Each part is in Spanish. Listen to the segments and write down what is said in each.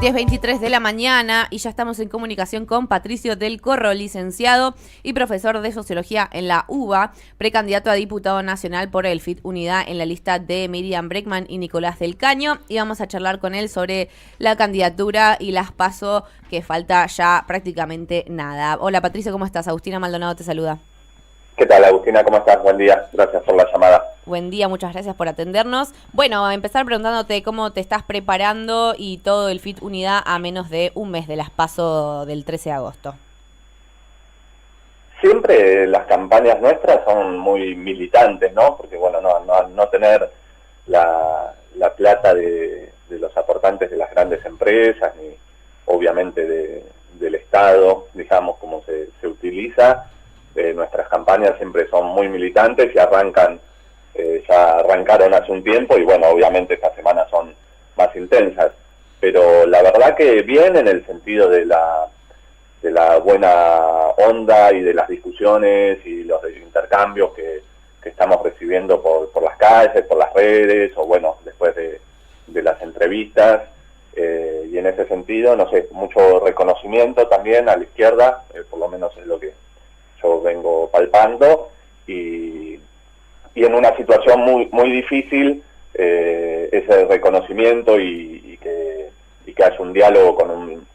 10:23 de la mañana y ya estamos en comunicación con Patricio del Corro, licenciado y profesor de Sociología en la UBA, precandidato a diputado nacional por el FIT Unidad en la lista de Miriam Bregman y Nicolás del Caño. Y vamos a charlar con él sobre la candidatura y las PASO, que falta ya prácticamente nada. Hola Patricio, ¿cómo estás? Agustina Maldonado te saluda. ¿Qué tal, Agustina? ¿Cómo estás? Buen día. Gracias por la llamada. Buen día, muchas gracias por atendernos. Bueno, a empezar preguntándote cómo te estás preparando y todo el FIT Unidad a menos de un mes de las PASO del 13 de agosto. Siempre las campañas nuestras son muy militantes, ¿no? Porque, bueno, no tener la plata de los aportantes de las grandes empresas, ni obviamente del Estado, digamos, como se utiliza. Nuestras campañas siempre son muy militantes y ya arrancaron hace un tiempo y bueno, obviamente estas semanas son más intensas, pero la verdad que bien en el sentido de la buena onda y de las discusiones y los intercambios que estamos recibiendo por las calles, por las redes o bueno, después de las entrevistas, y en ese sentido, no sé, mucho reconocimiento también a la izquierda, por lo menos es lo que yo vengo palpando, y en una situación muy difícil, ese reconocimiento y que haya un diálogo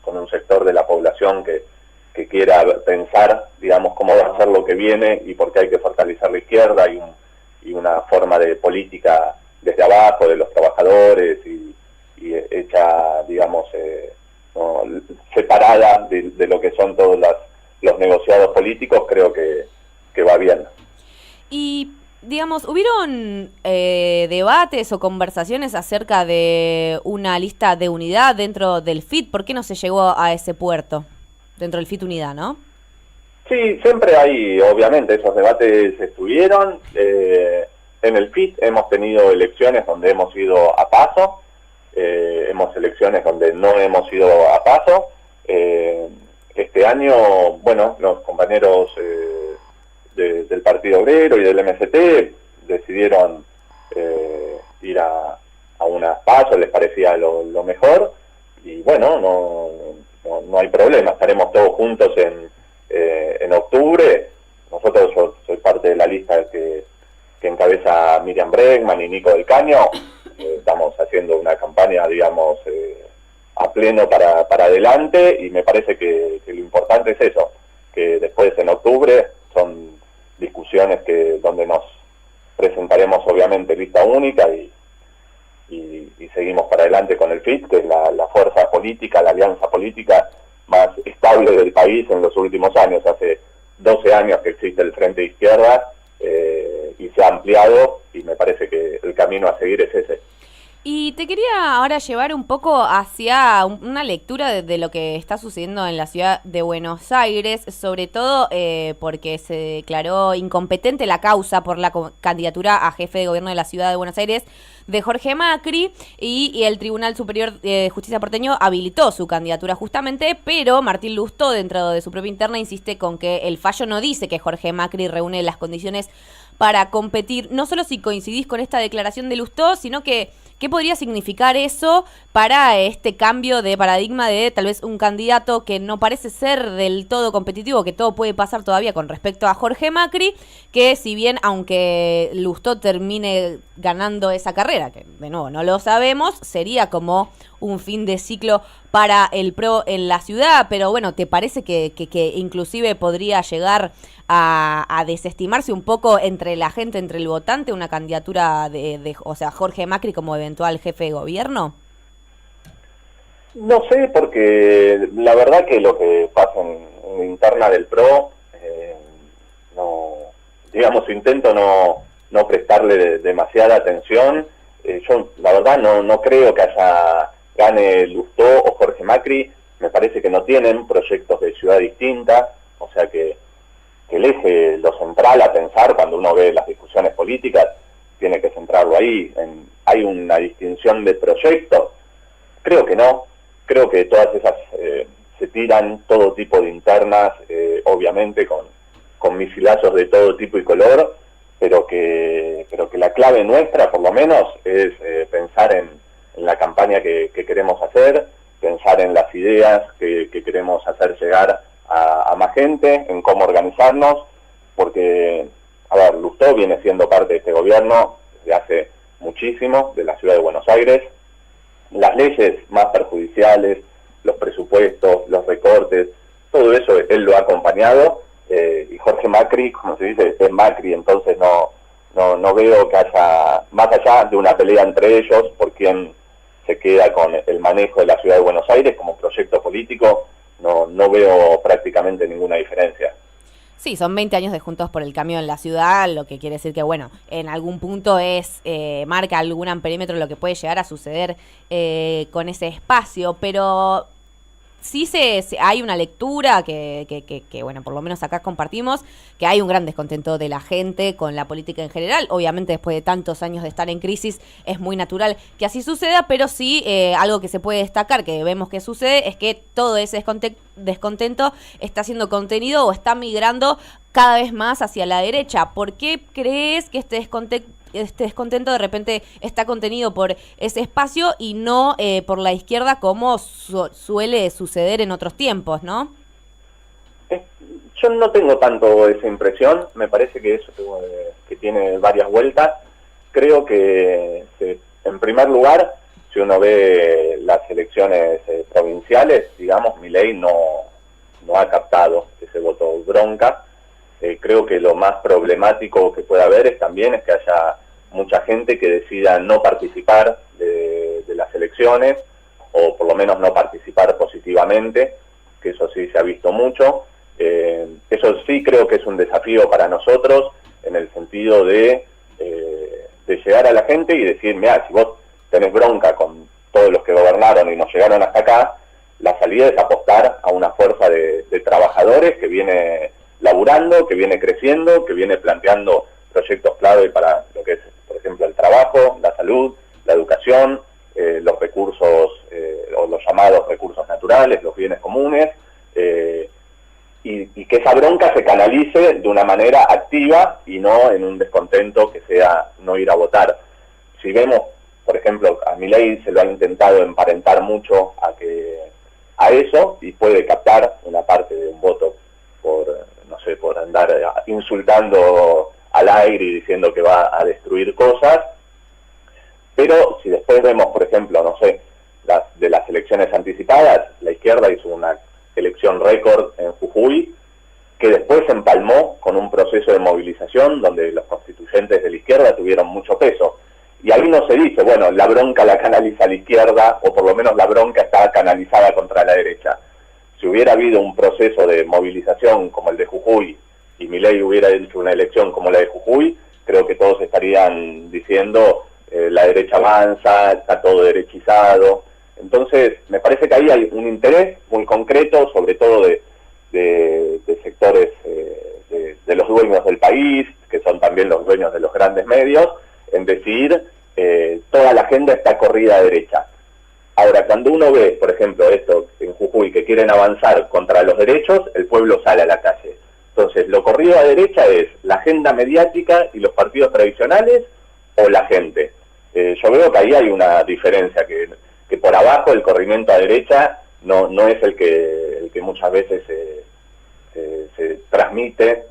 con un sector de la población que quiera pensar, digamos, cómo va a ser lo que viene y por qué hay que fortalecer la izquierda y una forma de política desde abajo, de los trabajadores y hecha, digamos, no, separada de lo que son todos los negociados políticos, creo que va bien. Y, digamos, ¿hubieron debates o conversaciones acerca de una lista de unidad dentro del FIT? ¿Por qué no se llegó a ese puerto dentro del FIT Unidad, no? Sí, siempre hay, obviamente, esos debates estuvieron. En el FIT hemos tenido elecciones donde hemos ido a paso, hemos elecciones donde no hemos ido a paso. Este año, bueno, los compañeros del Partido Obrero y del MST decidieron ir a unas PASO, les parecía lo mejor, y bueno, no hay problema, estaremos todos juntos en octubre. Nosotros, yo soy parte de la lista que encabeza Miriam Bregman y Nico del Caño. Estamos haciendo una campaña, digamos, a pleno para adelante, y me parece que lo importante es eso, que después en octubre son discusiones donde nos presentaremos obviamente lista única y seguimos para adelante con el FIT, que es la fuerza política, la alianza política más estable del país en los últimos años. Hace 12 años que existe el Frente de Izquierda, y se ha ampliado, y me parece que el camino a seguir es ese. Y te quería ahora llevar un poco hacia una lectura de lo que está sucediendo en la ciudad de Buenos Aires, sobre todo porque se declaró incompetente la causa por la candidatura a jefe de gobierno de la ciudad de Buenos Aires de Jorge Macri, y el Tribunal Superior de Justicia porteño habilitó su candidatura justamente, pero Martín Lustó, dentro de su propia interna, insiste con que el fallo no dice que Jorge Macri reúne las condiciones para competir. No solo si coincidís con esta declaración de Lustó, sino que ¿qué podría significar eso para este cambio de paradigma de tal vez un candidato que no parece ser del todo competitivo, que todo puede pasar todavía con respecto a Jorge Macri, que si bien, aunque Lustó termine ganando esa carrera, que de nuevo no lo sabemos, sería como un fin de ciclo para el PRO en la ciudad? Pero bueno, ¿te parece que inclusive podría llegar a desestimarse un poco entre la gente, entre el votante, una candidatura o sea, Jorge Macri como eventual jefe de gobierno? No sé, porque la verdad que lo que pasa en interna del PRO, digamos, intento no prestarle demasiada atención. Yo la verdad no creo que gane Lustó o Jorge Macri. Me parece que no tienen proyectos de ciudad distinta, o sea que el eje, lo central a pensar cuando uno ve las discusiones políticas, tiene que centrarlo ahí. ¿Hay una distinción de proyectos? Creo que no. Creo que todas esas se tiran todo tipo de internas, obviamente con misilazos de todo tipo y color, pero que la clave nuestra, por lo menos, es pensar en la campaña que queremos hacer, pensar ideas que queremos hacer llegar a más gente, en cómo organizarnos, porque, a ver, Lustó viene siendo parte de este gobierno desde hace muchísimo, de la ciudad de Buenos Aires. Las leyes más perjudiciales, los presupuestos, los recortes, todo eso él lo ha acompañado, y Jorge Macri, como se dice, es Macri, entonces no veo que haya, más allá de una pelea entre ellos por quién se queda con el manejo de la ciudad de Buenos Aires como proyecto político, no veo prácticamente ninguna diferencia. Sí, son 20 años de Juntos por el Cambio en la ciudad, lo que quiere decir que, bueno, en algún punto marca algún amperímetro lo que puede llegar a suceder con ese espacio, pero sí hay una lectura que, bueno, por lo menos acá compartimos, que hay un gran descontento de la gente con la política en general. Obviamente, después de tantos años de estar en crisis, es muy natural que así suceda, pero sí algo que se puede destacar, que vemos que sucede, es que todo ese descontento está siendo contenido o está migrando cada vez más hacia la derecha. ¿Por qué crees que este descontento de repente está contenido por ese espacio y no por la izquierda como suele suceder en otros tiempos, ¿no? Yo no tengo tanto esa impresión, me parece que eso que tiene varias vueltas. Creo que en primer lugar, si uno ve las elecciones provinciales, digamos, Milei no ha captado ese voto bronca. Creo que lo más problemático que puede haber también es que haya mucha gente que decida no participar de las elecciones, o por lo menos no participar positivamente, que eso sí se ha visto mucho. Eso sí creo que es un desafío para nosotros, en el sentido de llegar a la gente y decir, mira, si vos tenés bronca con todos los que gobernaron y nos llegaron hasta acá, la salida es apostar a una fuerza de trabajadores que viene laburando, que viene creciendo, que viene planteando proyectos clave para lo que es, por ejemplo, el trabajo, la salud, la educación, los recursos, o los llamados recursos naturales, los bienes comunes, y que esa bronca se canalice de una manera activa y no en un descontento que sea no ir a votar. Si vemos, por ejemplo, a Milei se lo han intentado emparentar mucho a eso, y puede captar una parte de un voto por andar insultando al aire y diciendo que va a destruir cosas. Pero si después vemos, por ejemplo, no sé, de las elecciones anticipadas, la izquierda hizo una elección récord en Jujuy, que después se empalmó con un proceso de movilización donde los constituyentes de la izquierda tuvieron mucho peso. Y ahí no se dice, bueno, la bronca la canaliza la izquierda, o por lo menos la bronca está canalizada contra la derecha. Si hubiera habido un proceso de movilización como el de Jujuy, y Milei hubiera hecho una elección como la de Jujuy, creo que todos estarían diciendo la derecha avanza, está todo derechizado. Entonces, me parece que ahí hay un interés muy concreto, sobre todo de sectores de los dueños del país, que son también los dueños de los grandes medios, en decir, toda la agenda está corrida a derecha. Ahora, cuando uno ve, por ejemplo, esto en Jujuy, que quieren avanzar contra los derechos, el pueblo sale a la calle. Entonces, lo corrido a derecha es la agenda mediática y los partidos tradicionales, o la gente. Yo veo que ahí hay una diferencia, que por abajo el corrimiento a derecha no es el que muchas veces se transmite,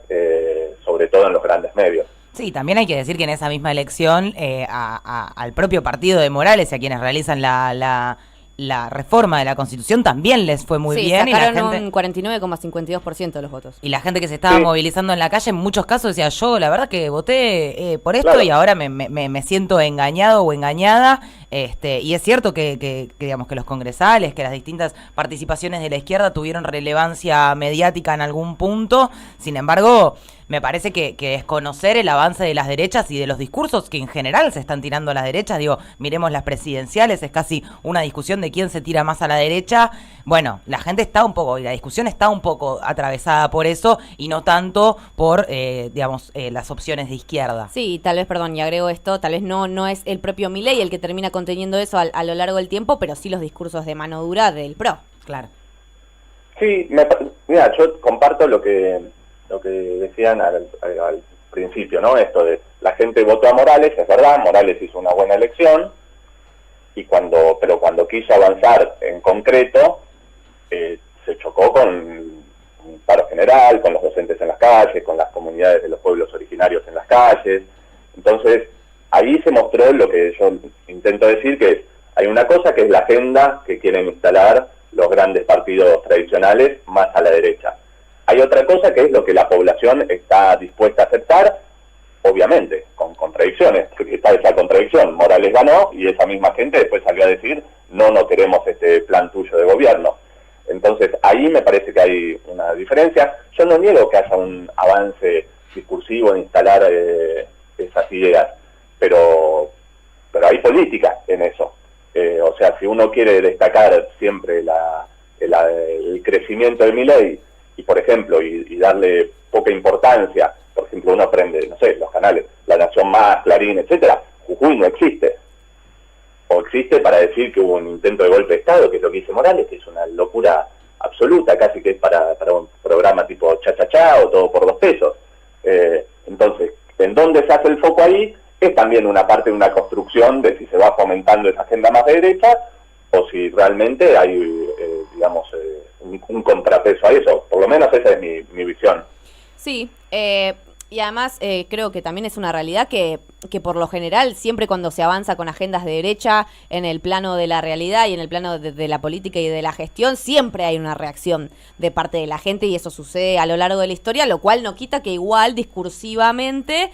sobre todo en los grandes medios. Sí, también hay que decir que en esa misma elección al propio partido de Morales y a quienes realizan la reforma de la Constitución también les fue muy bien. Sí, sacaron un 49,52% de los votos. Y la gente que se estaba movilizando en la calle, en muchos casos decía, yo la verdad que voté por esto, claro, y ahora me siento engañado o engañada. Y es cierto que digamos que los congresales, que las distintas participaciones de la izquierda tuvieron relevancia mediática en algún punto. Sin embargo, me parece que desconocer el avance de las derechas y de los discursos que en general se están tirando a las derechas, digo, miremos las presidenciales, es casi una discusión de quién se tira más a la derecha. Bueno, la gente está un poco, y la discusión está un poco atravesada por eso y no tanto por, las opciones de izquierda. Sí, tal vez, perdón, y agrego esto, tal vez no es el propio Milei el que termina conteniendo eso a lo largo del tiempo, pero sí los discursos de mano dura del PRO. Claro. Sí, mira, yo comparto lo que decían al principio, ¿no? Esto de la gente votó a Morales, es verdad, Morales hizo una buena elección, pero cuando quiso avanzar en concreto, se chocó con un paro general, con los docentes en las calles, con las comunidades de los pueblos originarios en las calles. Entonces, ahí se mostró lo que yo intento decir, que hay una cosa que es la agenda que quieren instalar los grandes partidos tradicionales más a la derecha. Hay otra cosa que es lo que la población está dispuesta a aceptar, obviamente, con contradicciones, porque está esa contradicción. Morales ganó y esa misma gente después salió a decir, no queremos este plan tuyo de gobierno. Entonces, ahí me parece que hay una diferencia. Yo no niego que haya un avance discursivo en instalar esas ideas, pero hay política en eso. O sea, si uno quiere destacar siempre el crecimiento de Milei y, por ejemplo, y darle poca importancia, por ejemplo, uno prende, no sé, los canales La Nación Más, Clarín, etcétera, Jujuy no existe. O existe para decir que hubo un intento de golpe de Estado, que es lo que dice Morales, que es una locura absoluta, casi que es para un programa tipo cha-cha-cha o todo por 2 pesos. Entonces, ¿en dónde se hace el foco ahí? Es también una parte de una construcción de si se va fomentando esa agenda más de derecha o si realmente hay, un contrapeso a eso. Por lo menos esa es mi visión. Sí, y además creo que también es una realidad que por lo general siempre cuando se avanza con agendas de derecha en el plano de la realidad y en el plano de la política y de la gestión, siempre hay una reacción de parte de la gente y eso sucede a lo largo de la historia, lo cual no quita que igual discursivamente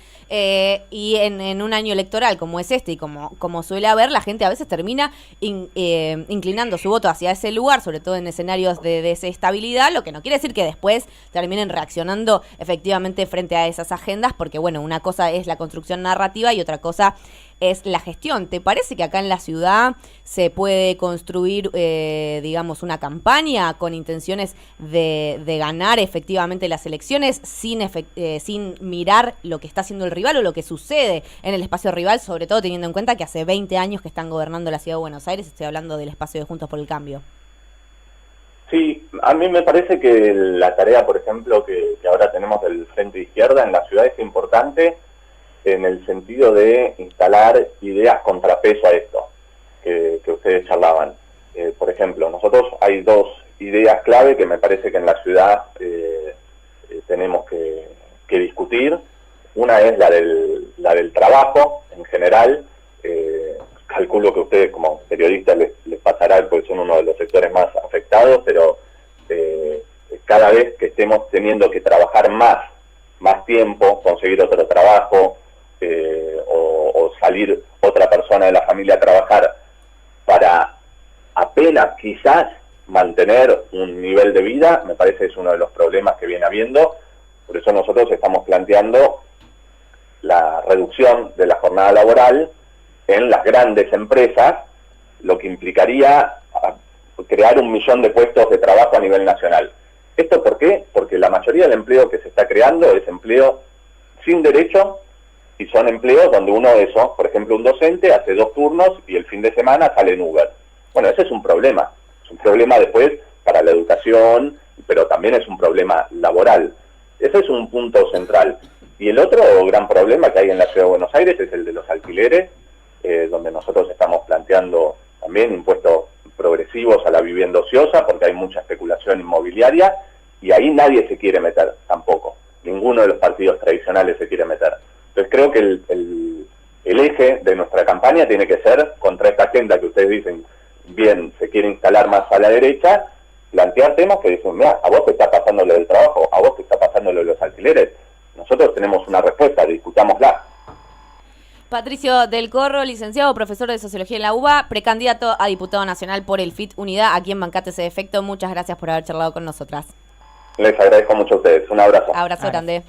y en un año electoral como es este y como suele haber, la gente a veces termina inclinando su voto hacia ese lugar, sobre todo en escenarios de desestabilidad, lo que no quiere decir que después terminen reaccionando efectivamente frente a esas agendas, porque bueno, una cosa es la construcción narrativa y otra cosa es la gestión. ¿Te parece que acá en la ciudad se puede construir, una campaña con intenciones de ganar efectivamente las elecciones sin mirar lo que está haciendo el rival o lo que sucede en el espacio rival, sobre todo teniendo en cuenta que hace 20 años que están gobernando la ciudad de Buenos Aires? Estoy hablando del espacio de Juntos por el Cambio. Sí, a mí me parece que la tarea, por ejemplo, que ahora tenemos del Frente de Izquierda en la ciudad es importante en el sentido de instalar ideas contrapeso a esto que ustedes charlaban. Por ejemplo, nosotros hay 2 ideas clave que me parece que en la ciudad tenemos que discutir. Una es la del trabajo en general. Calculo que a ustedes como periodistas les pasará, porque son uno de los sectores más afectados, pero cada vez que estemos teniendo que trabajar más tiempo, conseguir otro trabajo, o salir otra persona de la familia a trabajar para apenas quizás mantener un nivel de vida, me parece que es uno de los problemas que viene habiendo. Por eso nosotros estamos planteando la reducción de la jornada laboral en las grandes empresas, lo que implicaría crear 1 millón de puestos de trabajo a nivel nacional. ¿Esto por qué? Porque la mayoría del empleo que se está creando es empleo sin derecho y son empleos donde uno de esos, por ejemplo un docente, hace 2 turnos y el fin de semana sale en Uber. Bueno, ese es un problema. Es un problema después para la educación, pero también es un problema laboral. Ese es un punto central. Y el otro gran problema que hay en la Ciudad de Buenos Aires es el de los alquileres, donde nosotros estamos planteando también impuestos progresivos a la vivienda ociosa, porque hay mucha especulación inmobiliaria, y ahí nadie se quiere meter tampoco. Ninguno de los partidos tradicionales se quiere meter. Entonces creo que el eje de nuestra campaña tiene que ser, contra esta agenda que ustedes dicen, bien, se quiere instalar más a la derecha, plantear temas que dicen, mira, a vos te está pasando lo del trabajo, a vos te está pasando lo de los alquileres. Nosotros tenemos una respuesta, discutámosla. Patricio del Corro, licenciado, profesor de Sociología en la UBA, precandidato a diputado nacional por el FIT Unidad, aquí en Bancate ese defecto. Muchas gracias por haber charlado con nosotras. Les agradezco mucho a ustedes. Un abrazo. Abrazo grande.